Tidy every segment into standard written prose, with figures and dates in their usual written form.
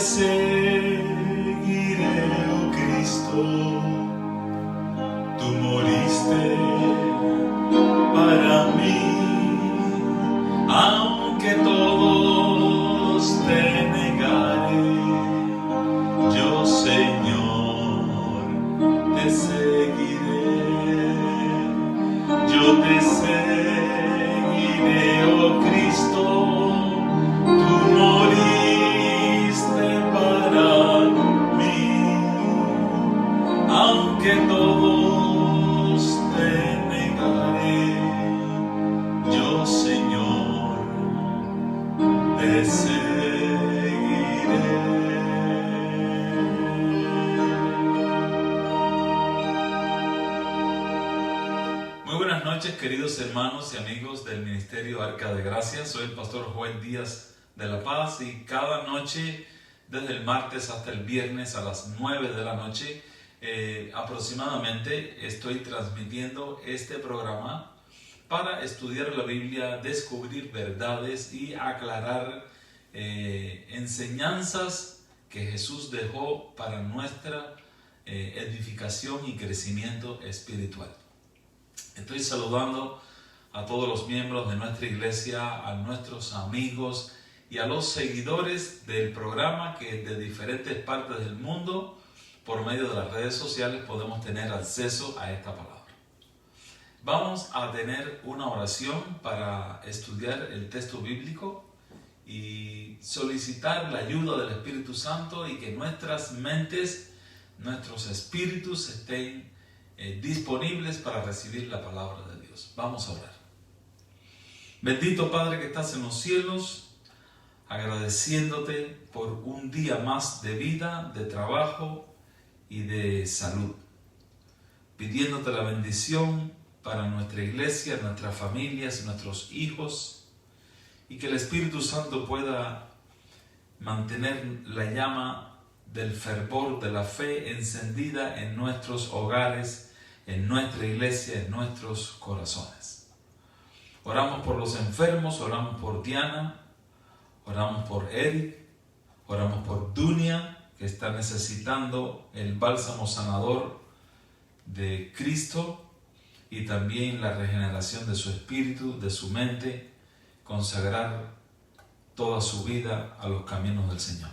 seguiré, oh Cristo, tú moriste para mí, aunque todos te negare, yo Señor te seguiré, yo te seguiré, oh Cristo, tú moriste para mí, aunque todos te negaré, yo Señor te seguiré. Muy buenas noches, queridos hermanos y amigos del Ministerio Arca de Gracia. Soy el pastor Joel Díaz de La Paz y cada noche, desde el martes hasta el viernes a las 9 de la noche, aproximadamente, estoy transmitiendo este programa para estudiar la Biblia, descubrir verdades y aclarar enseñanzas que Jesús dejó para nuestra edificación y crecimiento espiritual. Estoy saludando a todos los miembros de nuestra iglesia, a nuestros amigos y a los seguidores del programa que de diferentes partes del mundo, por medio de las redes sociales, podemos tener acceso a esta palabra. Vamos a tener una oración para estudiar el texto bíblico y solicitar la ayuda del Espíritu Santo y que nuestras mentes, nuestros espíritus estén disponibles para recibir la palabra de Dios. Vamos a orar. Bendito Padre que estás en los cielos, agradeciéndote por un día más de vida, de trabajo y de salud, pidiéndote la bendición para nuestra iglesia, nuestras familias, nuestros hijos, y que el Espíritu Santo pueda mantener la llama del fervor de la fe encendida en nuestros hogares, en nuestra iglesia, en nuestros corazones. Oramos por los enfermos, oramos por Diana, oramos por Eric, oramos por Dunia, que está necesitando el bálsamo sanador de Cristo y también la regeneración de su espíritu, de su mente, consagrar toda su vida a los caminos del Señor.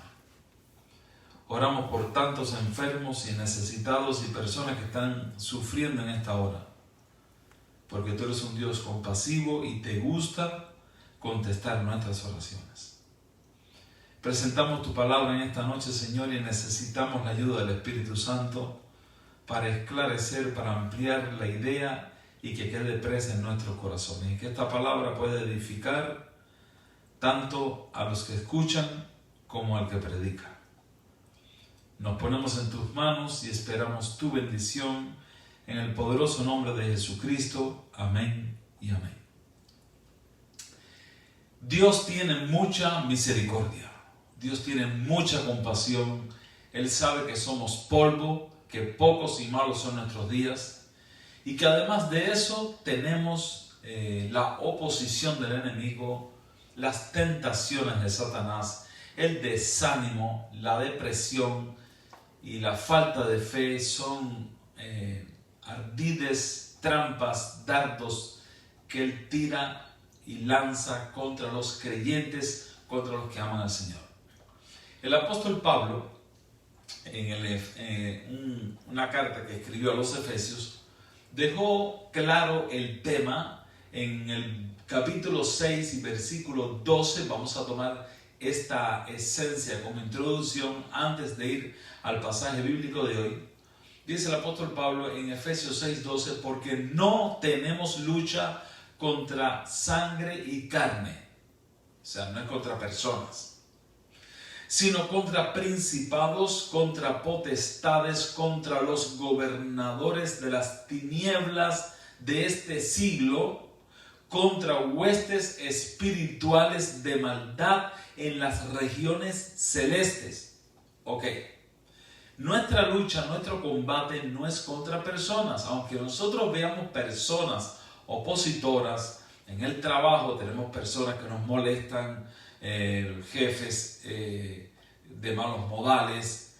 Oramos por tantos enfermos y necesitados y personas que están sufriendo en esta hora, porque tú eres un Dios compasivo y te gusta contestar nuestras oraciones. Presentamos tu palabra en esta noche, Señor, y necesitamos la ayuda del Espíritu Santo para esclarecer, para ampliar la idea y que quede presa en nuestros corazones, y que esta palabra pueda edificar tanto a los que escuchan como al que predica. Nos ponemos en tus manos y esperamos tu bendición en el poderoso nombre de Jesucristo. Amén y amén. Dios tiene mucha misericordia. Dios tiene mucha compasión. Él sabe que somos polvo, que pocos y malos son nuestros días, y que además de eso tenemos la oposición del enemigo, las tentaciones de Satanás, el desánimo, la depresión y la falta de fe son ardides trampas, dardos que Él tira y lanza contra los creyentes, contra los que aman al Señor. El apóstol Pablo, en una carta que escribió a los Efesios, dejó claro el tema en el capítulo 6 y versículo 12. Vamos a tomar esta esencia como introducción antes de ir al pasaje bíblico de hoy. Dice el apóstol Pablo en Efesios 6:12: porque no tenemos lucha contra sangre y carne, o sea, no es contra personas, sino contra principados, contra potestades, contra los gobernadores de las tinieblas de este siglo, contra huestes espirituales de maldad en las regiones celestes. Ok, nuestra lucha, nuestro combate no es contra personas, aunque nosotros veamos personas opositoras en el trabajo, tenemos personas que nos molestan, jefes de malos modales,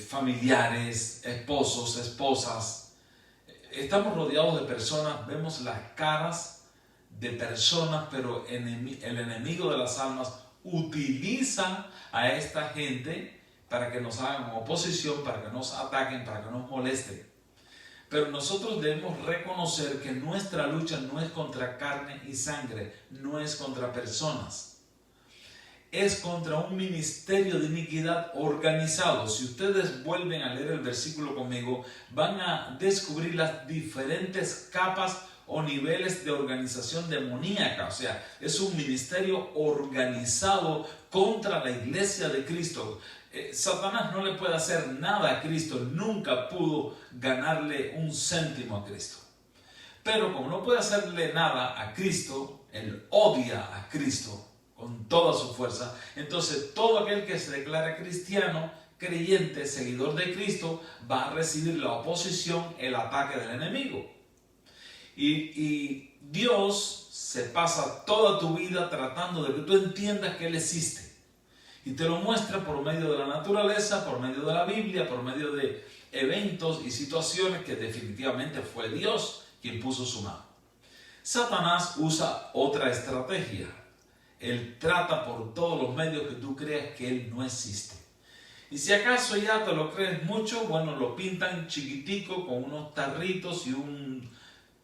familiares, esposos, esposas. Estamos rodeados de personas, vemos las caras de personas, pero el enemigo de las almas utiliza a esta gente para que nos hagan oposición, para que nos ataquen, para que nos molesten. Pero nosotros debemos reconocer que nuestra lucha no es contra carne y sangre, no es contra personas. Es contra un ministerio de iniquidad organizado. Si ustedes vuelven a leer el versículo conmigo, van a descubrir las diferentes capas o niveles de organización demoníaca. O sea, es un ministerio organizado contra la iglesia de Cristo. Satanás no le puede hacer nada a Cristo, nunca pudo ganarle un céntimo a Cristo. Pero como no puede hacerle nada a Cristo, él odia a Cristo con toda su fuerza. Entonces todo aquel que se declara cristiano, creyente, seguidor de Cristo, va a recibir la oposición, el ataque del enemigo. Y Dios se pasa toda tu vida tratando de que tú entiendas que Él existe. Y te lo muestra por medio de la naturaleza, por medio de la Biblia, por medio de eventos y situaciones que definitivamente fue Dios quien puso su mano. Satanás usa otra estrategia. Él trata por todos los medios que tú creas que Él no existe. Y si acaso ya te lo crees mucho, bueno, lo pintan chiquitico con unos tarritos y un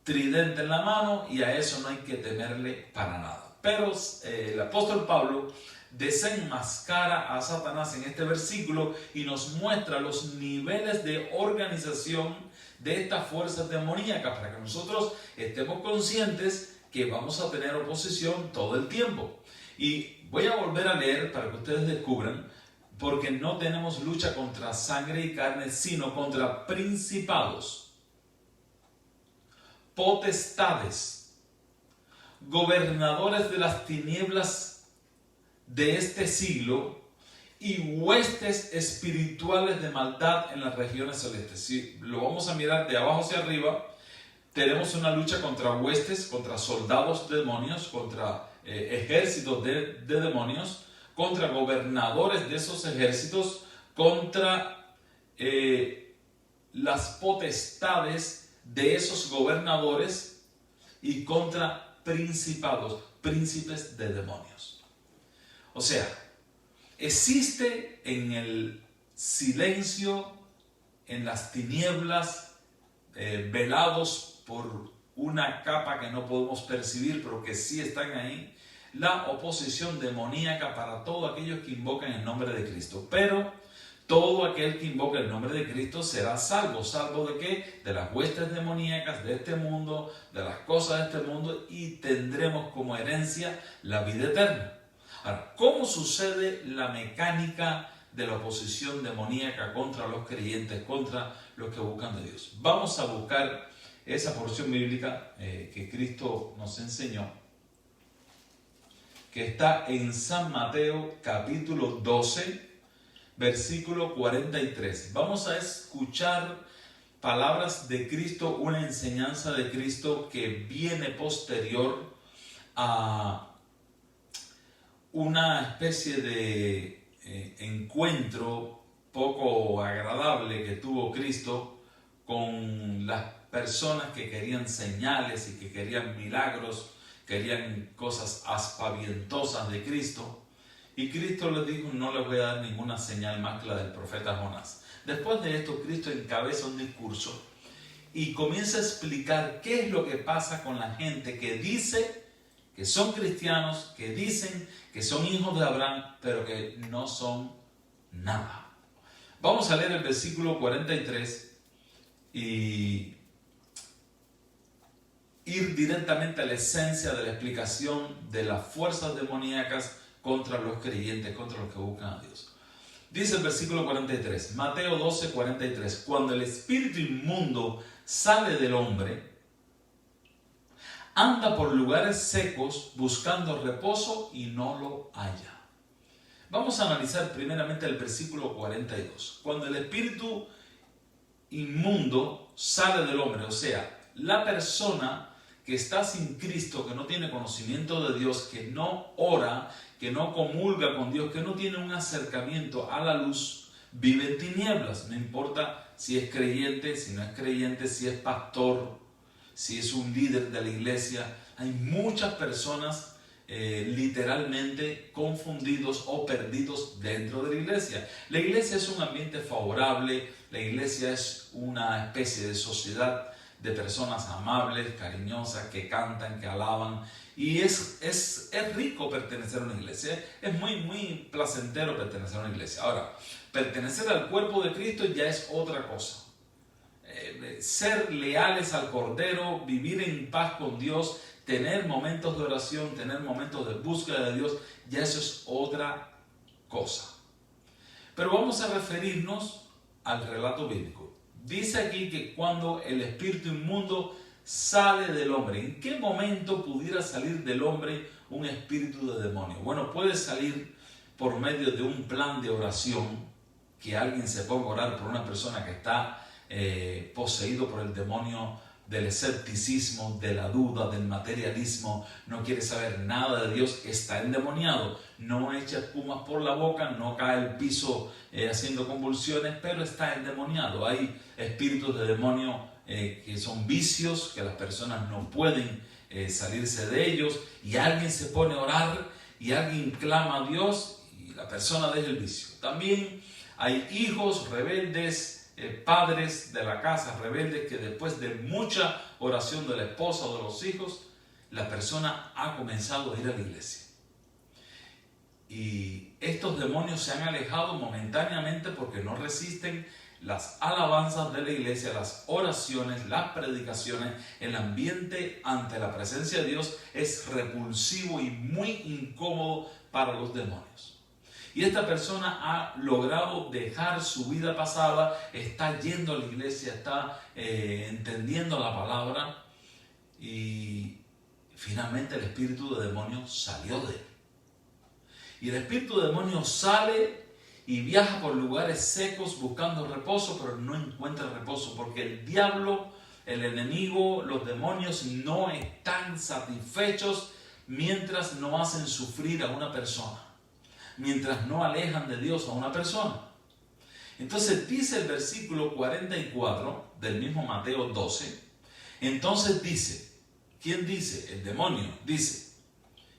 tridente en la mano, y a eso no hay que temerle para nada. Pero el apóstol Pablo desenmascara a Satanás en este versículo y nos muestra los niveles de organización de estas fuerzas demoníacas para que nosotros estemos conscientes que vamos a tener oposición todo el tiempo. Y voy a volver a leer para que ustedes descubran, porque no tenemos lucha contra sangre y carne, sino contra principados, potestades, gobernadores de las tinieblas de este siglo y huestes espirituales de maldad en las regiones celestes. Si lo vamos a mirar de abajo hacia arriba, tenemos una lucha contra huestes, contra soldados de demonios, contra ejércitos de demonios, contra gobernadores de esos ejércitos, contra las potestades de esos gobernadores y contra principados, príncipes de demonios. O sea, existe en el silencio, en las tinieblas, velados por una capa que no podemos percibir, pero que sí están ahí, la oposición demoníaca para todos aquellos que invocan el nombre de Cristo. Pero todo aquel que invoca el nombre de Cristo será salvo. ¿Salvo de qué? De las huestes demoníacas de este mundo, de las cosas de este mundo, y tendremos como herencia la vida eterna. Ahora, ¿cómo sucede la mecánica de la oposición demoníaca contra los creyentes, contra los que buscan de Dios? Vamos a buscar esa porción bíblica que Cristo nos enseñó, que está en San Mateo capítulo 12, versículo 43. Vamos a escuchar palabras de Cristo, una enseñanza de Cristo que viene posterior a una especie de encuentro poco agradable que tuvo Cristo con las personas que querían señales y que querían milagros, querían cosas aspavientosas de Cristo. Y Cristo les dijo: no les voy a dar ninguna señal más que la del profeta Jonás. Después de esto, Cristo encabeza un discurso y comienza a explicar qué es lo que pasa con la gente que dice que son cristianos, que dicen que son hijos de Abraham, pero que no son nada. Vamos a leer el versículo 43 y ir directamente a la esencia de la explicación de las fuerzas demoníacas contra los creyentes, contra los que buscan a Dios. Dice el versículo 43, Mateo 12, 43, cuando el espíritu inmundo sale del hombre, anda por lugares secos buscando reposo y no lo halla. Vamos a analizar primeramente el versículo 42. Cuando el espíritu inmundo sale del hombre, o sea, la persona que está sin Cristo, que no tiene conocimiento de Dios, que no ora, que no comulga con Dios, que no tiene un acercamiento a la luz, vive en tinieblas. No importa si es creyente, si no es creyente, si es pastor, si es un líder de la iglesia. Hay muchas personas literalmente confundidos o perdidos dentro de la iglesia. La iglesia es un ambiente favorable, la iglesia es una especie de sociedad de personas amables, cariñosas, que cantan, que alaban, y es rico pertenecer a una iglesia. Es muy placentero pertenecer a una iglesia. Ahora, pertenecer al cuerpo de Cristo ya es otra cosa. Ser leales al Cordero, vivir en paz con Dios, tener momentos de oración, tener momentos de búsqueda de Dios, ya eso es otra cosa. Pero vamos a referirnos al relato bíblico. Dice aquí que cuando el espíritu inmundo sale del hombre, ¿en qué momento pudiera salir del hombre un espíritu de demonio? Bueno, puede salir por medio de un plan de oración, que alguien se ponga a orar por una persona que está poseído por el demonio del escepticismo, de la duda, del materialismo, no quiere saber nada de Dios, está endemoniado, no echa espumas por la boca, no cae al piso haciendo convulsiones, pero está endemoniado. Hay espíritus de demonio que son vicios, que las personas no pueden salirse de ellos, y alguien se pone a orar y alguien clama a Dios y la persona deja el vicio. También hay hijos rebeldes, padres de la casa rebeldes, que después de mucha oración de la esposa o de los hijos, la persona ha comenzado a ir a la iglesia. Y estos demonios se han alejado momentáneamente porque no resisten las alabanzas de la iglesia, las oraciones, las predicaciones. El ambiente ante la presencia de Dios es repulsivo y muy incómodo para los demonios. Y esta persona ha logrado dejar su vida pasada, está yendo a la iglesia, está entendiendo la palabra, y finalmente el espíritu de demonio salió de él. Y el espíritu de demonio sale y viaja por lugares secos buscando reposo, pero no encuentra reposo, porque el diablo, el enemigo, los demonios no están satisfechos mientras no hacen sufrir a una persona, mientras no alejan de Dios a una persona. Entonces dice el versículo 44 del mismo Mateo 12, entonces dice, ¿quién dice? El demonio dice,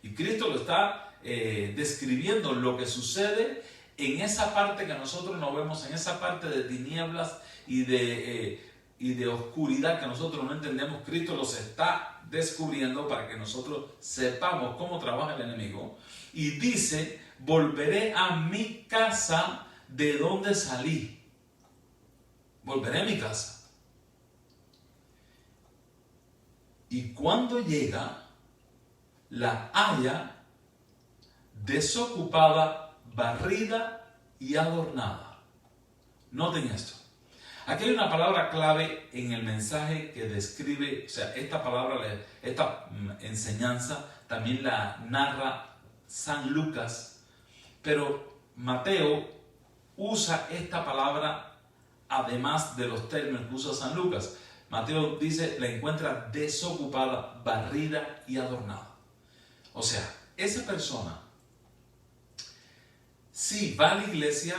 y Cristo lo está describiendo lo que sucede en esa parte que nosotros no vemos, en esa parte de tinieblas y de oscuridad que nosotros no entendemos. Cristo los está descubriendo para que nosotros sepamos cómo trabaja el enemigo, y dice, volveré a mi casa de donde salí. Volveré a mi casa. Y cuando llega, la halla desocupada, barrida y adornada. Noten esto. Aquí hay una palabra clave en el mensaje que describe, o sea, esta palabra, esta enseñanza también la narra San Lucas, pero Mateo usa esta palabra además de los términos que usa San Lucas. Mateo dice, la encuentra desocupada, barrida y adornada. O sea, esa persona sí va a la iglesia,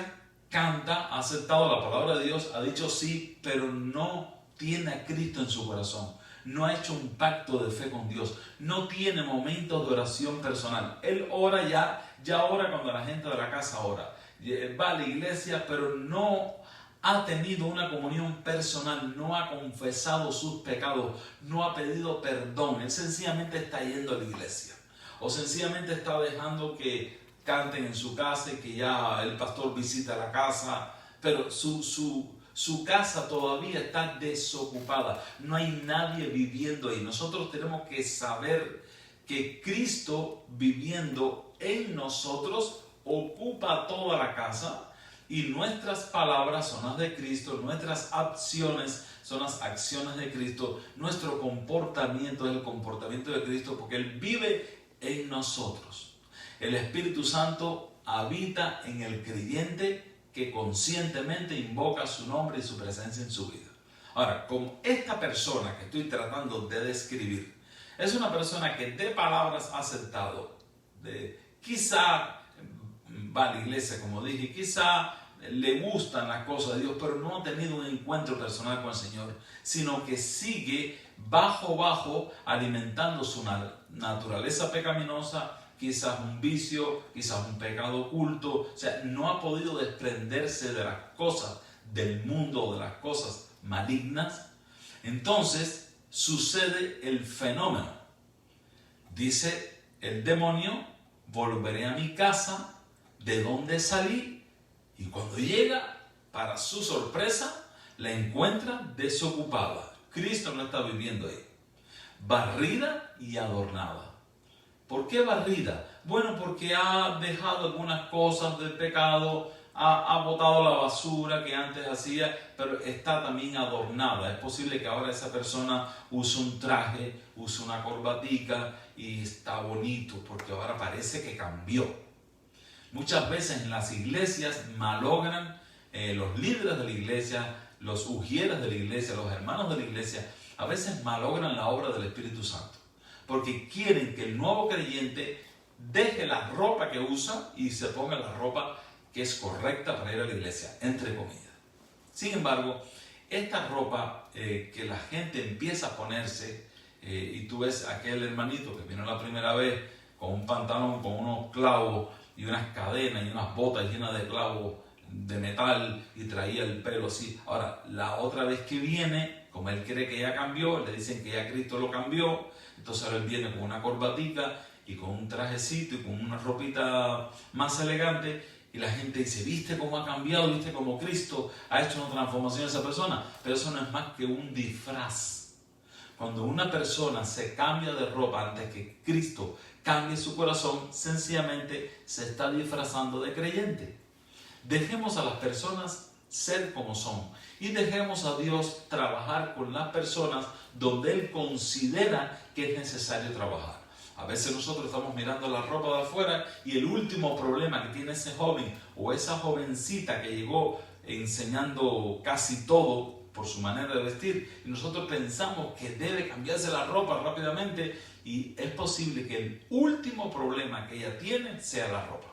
canta, ha aceptado la palabra de Dios, ha dicho sí, pero no tiene a Cristo en su corazón. No ha hecho un pacto de fe con Dios. No tiene momentos de oración personal. Él ora ya ora cuando la gente de la casa ora. Va a la iglesia, pero no ha tenido una comunión personal, no ha confesado sus pecados, no ha pedido perdón. Él sencillamente está yendo a la iglesia. O sencillamente está dejando que canten en su casa y que ya el pastor visita la casa, pero su casa todavía está desocupada. No hay nadie viviendo ahí. Nosotros tenemos que saber que Cristo viviendo en nosotros ocupa toda la casa, y nuestras palabras son las de Cristo, nuestras acciones son las acciones de Cristo, nuestro comportamiento es el comportamiento de Cristo, porque Él vive en nosotros. El Espíritu Santo habita en el creyente que conscientemente invoca su nombre y su presencia en su vida. Ahora, como esta persona que estoy tratando de describir es una persona que de palabras ha aceptado. Quizá va a la iglesia, como dije, quizá le gustan las cosas de Dios, pero no ha tenido un encuentro personal con el Señor, sino que sigue bajo, alimentando su naturaleza pecaminosa, quizás un vicio, quizás un pecado oculto. O sea, no ha podido desprenderse de las cosas del mundo o de las cosas malignas. Entonces sucede el fenómeno. Dice el demonio: volveré a mi casa de donde salí. Y cuando llega, para su sorpresa, la encuentra desocupada. Cristo no está viviendo ahí. Barrida y adornada. ¿Por qué barrida? Bueno, porque ha dejado algunas cosas del pecado, ha botado la basura que antes hacía, pero está también adornada. Es posible que ahora esa persona use un traje, use una corbatica y está bonito, porque ahora parece que cambió. Muchas veces en las iglesias malogran los líderes de la iglesia, los ujieres de la iglesia, los hermanos de la iglesia, a veces malogran la obra del Espíritu Santo, porque quieren que el nuevo creyente deje la ropa que usa y se ponga la ropa que es correcta para ir a la iglesia, entre comillas. Sin embargo, esta ropa que la gente empieza a ponerse, y tú ves aquel hermanito que vino la primera vez con un pantalón con unos clavos y unas cadenas y unas botas llenas de clavos de metal y traía el pelo así. Ahora, la otra vez que viene, como él cree que ya cambió, le dicen que ya Cristo lo cambió, entonces ahora él viene con una corbatica y con un trajecito y con una ropita más elegante, y la gente dice: ¿viste cómo ha cambiado? ¿Viste cómo Cristo ha hecho una transformación en esa persona? Pero eso no es más que un disfraz. Cuando una persona se cambia de ropa antes que Cristo cambie su corazón, sencillamente se está disfrazando de creyente. Dejemos a las personas ser como son y dejemos a Dios trabajar con las personas donde Él considera que es necesario trabajar. A veces nosotros estamos mirando la ropa de afuera y el último problema que tiene ese joven o esa jovencita que llegó enseñando casi todo por su manera de vestir, y nosotros pensamos que debe cambiarse la ropa rápidamente, y es posible que el último problema que ella tiene sea la ropa.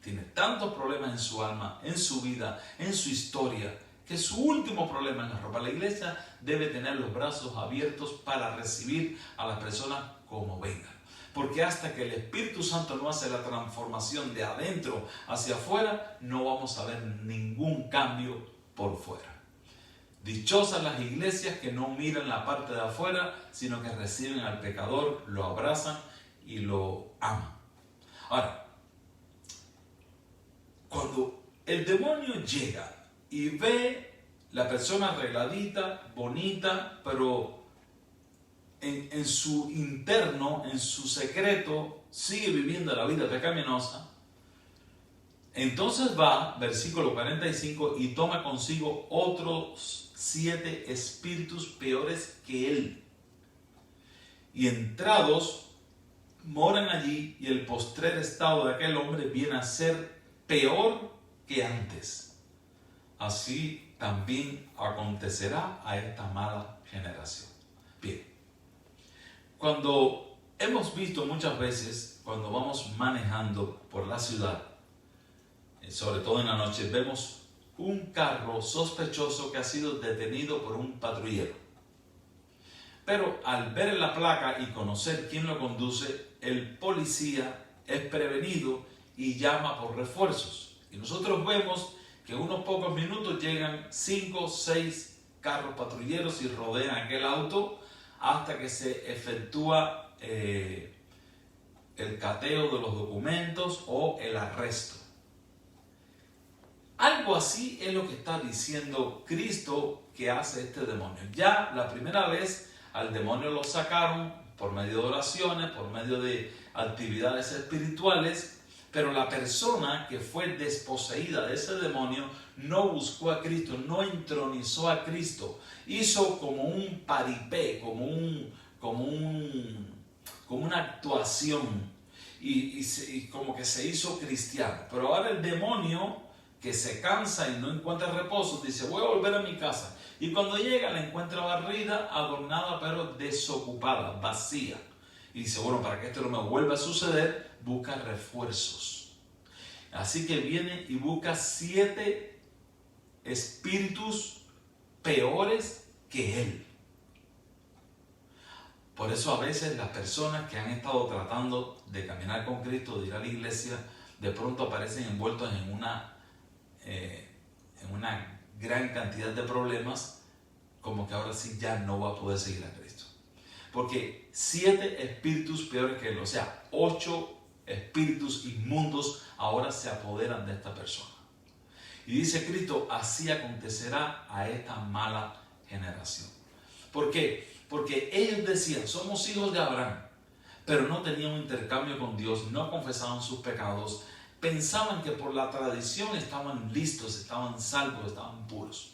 Tiene tantos problemas en su alma, en su vida, en su historia, que su último problema es la ropa. La iglesia debe tener los brazos abiertos para recibir a las personas como vengan. Porque hasta que el Espíritu Santo no hace la transformación de adentro hacia afuera, no vamos a ver ningún cambio por fuera. Dichosas las iglesias que no miran la parte de afuera, sino que reciben al pecador, lo abrazan y lo aman. Ahora, cuando el demonio llega y ve la persona arregladita, bonita, pero en su interno, en su secreto, sigue viviendo la vida pecaminosa, entonces va, versículo 45, y toma consigo otros 7 espíritus peores que él. Y entrados, moran allí, y el postrer estado de aquel hombre viene a ser peor que antes. Así también acontecerá a esta mala generación. Bien, cuando hemos visto muchas veces, cuando vamos manejando por la ciudad, sobre todo en la noche, vemos un carro sospechoso que ha sido detenido por un patrullero. Pero al ver la placa y conocer quién lo conduce, el policía es prevenido y llama por refuerzos. Y nosotros vemos que en unos pocos minutos llegan 5 o 6 carros patrulleros y rodean aquel auto hasta que se efectúa el cateo de los documentos o el arresto. Algo así es lo que está diciendo Cristo que hace este demonio. Ya la primera vez al demonio lo sacaron por medio de oraciones, por medio de actividades espirituales, pero la persona que fue desposeída de ese demonio no buscó a Cristo, no entronizó a Cristo, hizo como un paripé, como una actuación y como que se hizo cristiano. Pero ahora el demonio, que se cansa y no encuentra reposo, dice: voy a volver a mi casa. Y cuando llega la encuentra barrida, adornada, pero desocupada, vacía. Y dice, bueno, para que esto no me vuelva a suceder, busca refuerzos. Así que viene y busca 7 espíritus peores que él. Por eso a veces las personas que han estado tratando de caminar con Cristo, de ir a la iglesia, de pronto aparecen envueltos en una gran cantidad de problemas, como que ahora sí ya no va a poder seguir a Cristo. Porque 7 espíritus peores que él, o sea, 8 espíritus inmundos ahora se apoderan de esta persona. Y dice Cristo, así acontecerá a esta mala generación. ¿Por qué? Porque ellos decían, somos hijos de Abraham, pero no tenían un intercambio con Dios, no confesaban sus pecados, pensaban que por la tradición estaban listos, estaban salvos, estaban puros.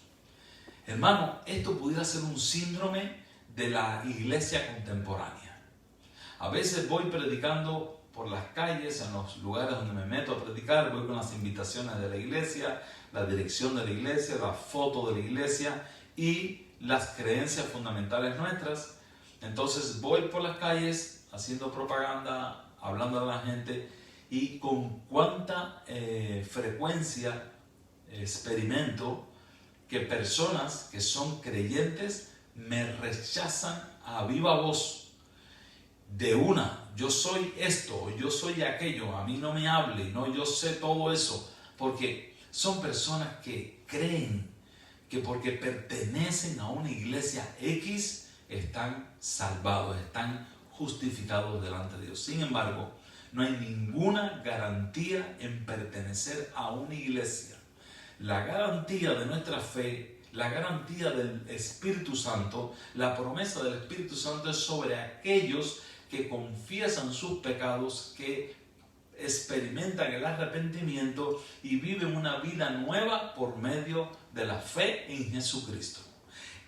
Hermano, esto pudiera ser un síndrome de la iglesia contemporánea. A veces voy predicando por las calles, en los lugares donde me meto a predicar, voy con las invitaciones de la iglesia, la dirección de la iglesia, la foto de la iglesia y las creencias fundamentales nuestras. Entonces voy por las calles haciendo propaganda, hablando a la gente, y con cuánta frecuencia experimento que personas que son creyentes me rechazan a viva voz de una: yo soy esto, yo soy aquello, a mí no me hable, no, yo sé todo eso, porque son personas que creen que porque pertenecen a una iglesia X están salvados, están justificados delante de Dios. Sin embargo, no hay ninguna garantía en pertenecer a una iglesia. La garantía de nuestra fe, la garantía del Espíritu Santo, la promesa del Espíritu Santo es sobre aquellos que confiesan sus pecados, que experimentan el arrepentimiento y viven una vida nueva por medio de la fe en Jesucristo.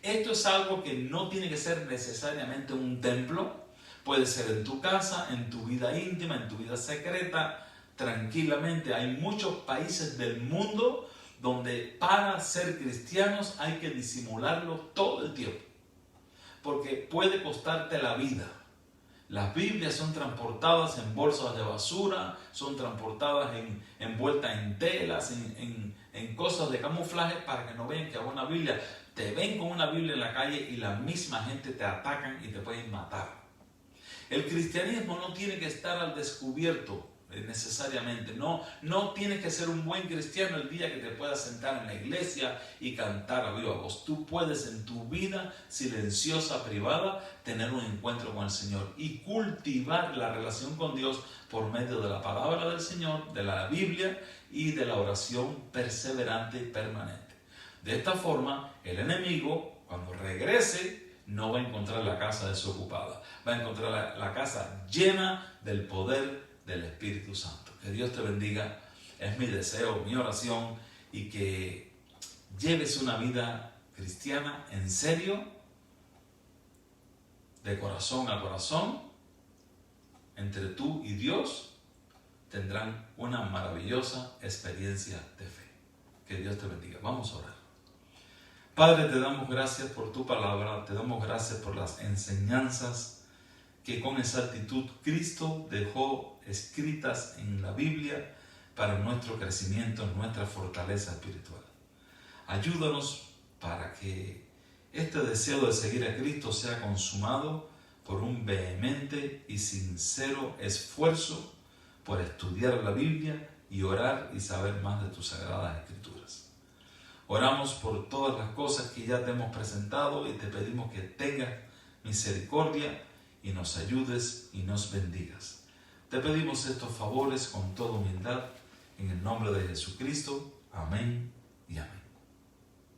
Esto es algo que no tiene que ser necesariamente un templo, puede ser en tu casa, en tu vida íntima, en tu vida secreta, tranquilamente. Hay muchos países del mundo donde para ser cristianos hay que disimularlo todo el tiempo, porque puede costarte la vida. Las Biblias son transportadas en bolsas de basura, son transportadas envueltas en telas, en cosas de camuflaje para que no vean que hay una Biblia. Te ven con una Biblia en la calle y la misma gente te atacan y te pueden matar. El cristianismo no tiene que estar al descubierto necesariamente. No tienes que ser un buen cristiano el día que te puedas sentar en la iglesia y cantar a viva voz. Tú puedes en tu vida silenciosa, privada, tener un encuentro con el Señor y cultivar la relación con Dios por medio de la palabra del Señor, de la Biblia y de la oración perseverante y permanente. De esta forma, el enemigo, cuando regrese, no va a encontrar la casa desocupada, va a encontrar la casa llena del poder del Espíritu Santo. Que Dios te bendiga, es mi deseo, mi oración, y que lleves una vida cristiana en serio, de corazón a corazón, entre tú y Dios, tendrán una maravillosa experiencia de fe. Que Dios te bendiga. Vamos a orar. Padre, te damos gracias por tu palabra, te damos gracias por las enseñanzas que con exactitud Cristo dejó escritas en la Biblia para nuestro crecimiento, nuestra fortaleza espiritual. Ayúdanos para que este deseo de seguir a Cristo sea consumado por un vehemente y sincero esfuerzo por estudiar la Biblia y orar y saber más de tus sagradas escrituras. Oramos por todas las cosas que ya te hemos presentado y te pedimos que tengas misericordia y nos ayudes y nos bendigas. Te pedimos estos favores con toda humildad en el nombre de Jesucristo. Amén y amén.